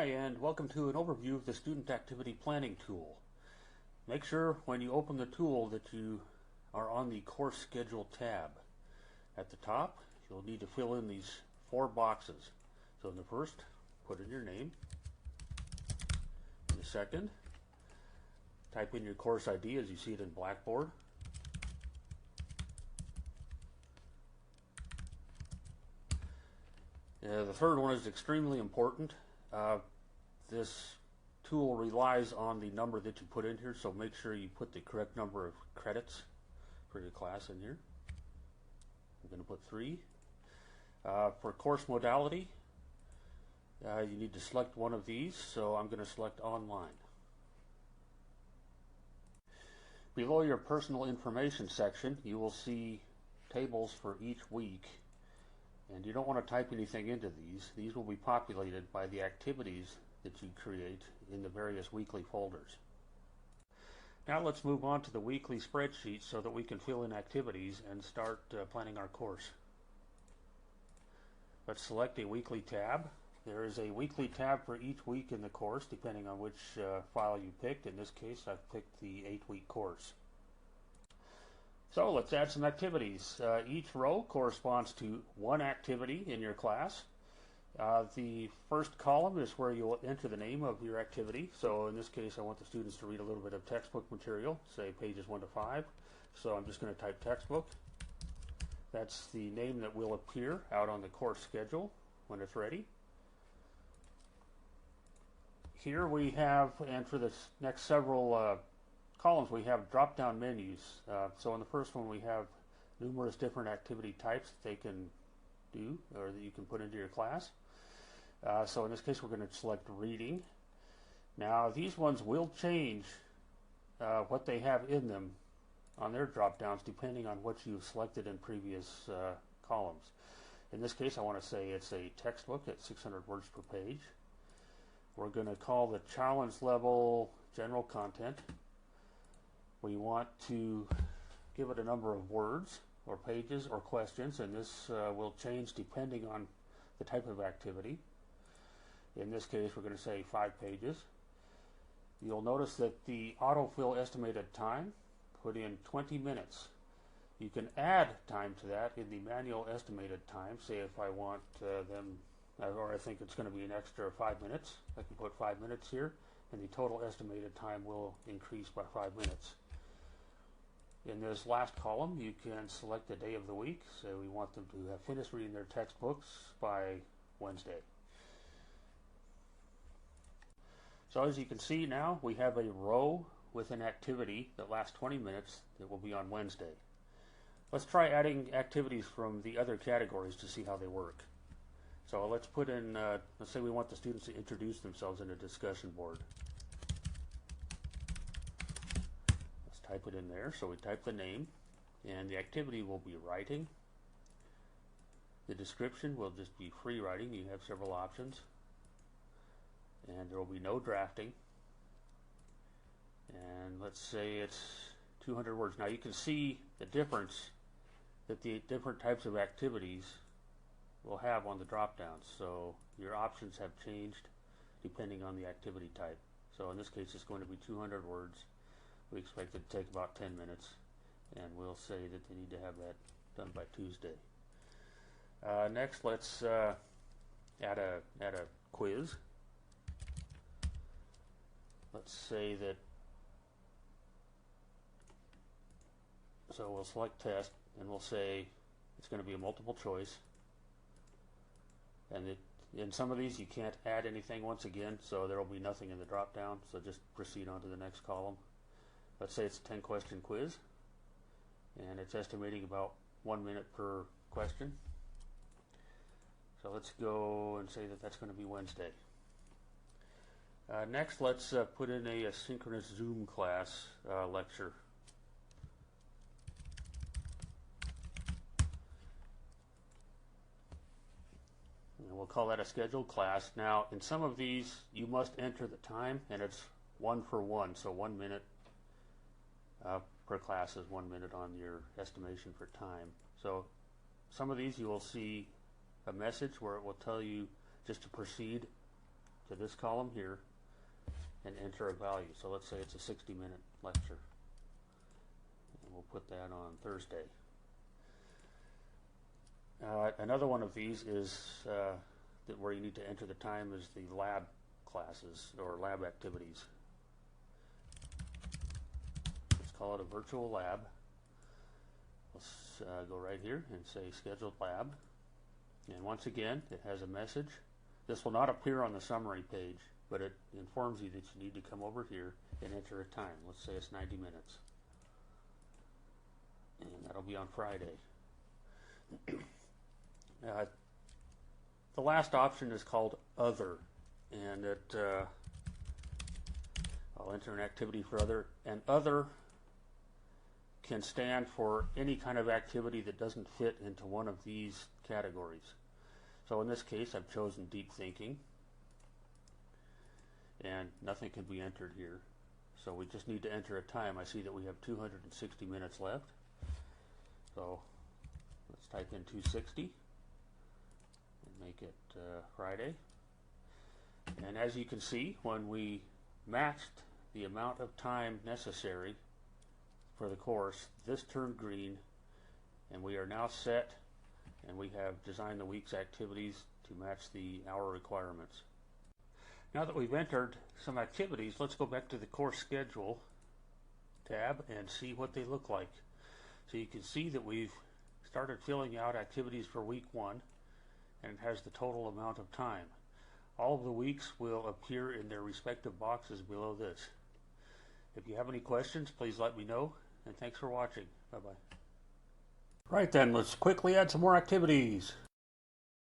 Hi, and welcome to an overview of the Student Activity Planning tool. Make sure when you open the tool that you are on the Course Schedule tab. At the top, you'll need to fill in these 4 boxes. So in the first, put in your name. In the second, type in your course ID as you see it in Blackboard. The third one is extremely important. This tool relies on the number that you put in here, so make sure you put the correct number of credits for your class in here. I'm going to put 3. For course modality, you need to select one of these, so I'm going to select online. Below your personal information section, you will see tables for each week. And you don't want to type anything into these. These will be populated by the activities that you create in the various weekly folders. Now let's move on to the weekly spreadsheet so that we can fill in activities and start planning our course. Let's select a weekly tab. There is a weekly tab for each week in the course depending on which file you picked. In this case, I've picked the 8-week course. So let's add some activities. Each row corresponds to one activity in your class. The first column is where you'll enter the name of your activity. So in this case, I want the students to read a little bit of textbook material, say pages 1 to 5. So I'm just going to type textbook. That's the name that will appear out on the course schedule when it's ready. Here we have, and for the next several columns, we have drop-down menus. So in the first one we have numerous different activity types that they can do or that you can put into your class. So in this case we're going to select reading. Now these ones will change what they have in them on their drop-downs depending on what you've selected in previous columns. In this case I want to say it's a textbook at 600 words per page. We're going to call the challenge level general content. We want to give it a number of words or pages or questions, and this will change depending on the type of activity. In this case, we're going to say 5 pages. You'll notice that the autofill estimated time, put in 20 minutes. You can add time to that in the manual estimated time. Say if I want them, or I think it's going to be an extra 5 minutes, I can put 5 minutes here, and the total estimated time will increase by 5 minutes. In this last column, you can select the day of the week. So we want them to have finished reading their textbooks by Wednesday. So as you can see now, we have a row with an activity that lasts 20 minutes that will be on Wednesday. Let's try adding activities from the other categories to see how they work. So let's put in, let's say we want the students to introduce themselves in a discussion board. Type it in there. So we type the name, and the activity will be writing. The description will just be free writing. You have several options, and there will be no drafting. And let's say it's 200 words. Now you can see the difference that the different types of activities will have on the drop downs. So your options have changed depending on the activity type. So in this case it's going to be 200 words. We expect it to take about 10 minutes, and we'll say that they need to have that done by Tuesday. Next, let's add a quiz. Let's say that, so we'll select test, and we'll say it's going to be a multiple choice. And in some of these you can't add anything once again, so there will be nothing in the drop down, so just proceed on to the next column. Let's say it's a 10-question quiz, and it's estimating about 1 minute per question. So let's go and say that that's going to be Wednesday. Next, let's put in a synchronous Zoom class lecture. And we'll call that a scheduled class. Now, in some of these, you must enter the time, and it's 1 for 1, so 1 minute per class is 1 minute on your estimation for time. So some of these you will see a message where it will tell you just to proceed to this column here and enter a value. So let's say it's a 60-minute lecture. And we'll put that on Thursday. Another one of these is that where you need to enter the time is the lab classes or lab activities. Let's call it a virtual lab. Let's go right here and say scheduled lab. And once again, it has a message. This will not appear on the summary page, but it informs you that you need to come over here and enter a time. Let's say it's 90 minutes. And that'll be on Friday. The last option is called Other, and I'll enter an activity for Other, and Other can stand for any kind of activity that doesn't fit into one of these categories. So in this case, I've chosen deep thinking, and nothing can be entered here. So we just need to enter a time. I see that we have 260 minutes left. So let's type in 260 and make it Friday. And as you can see, when we matched the amount of time necessary for the course, this turned green, and we are now set, and we have designed the week's activities to match the hour requirements. Now that we've entered some activities, let's go back to the course schedule tab and see what they look like. So you can see that we've started filling out activities for week 1, and it has the total amount of time. All of the weeks will appear in their respective boxes below this. If you have any questions, please let me know, and thanks for watching. Bye-bye. Right then, let's quickly add some more activities.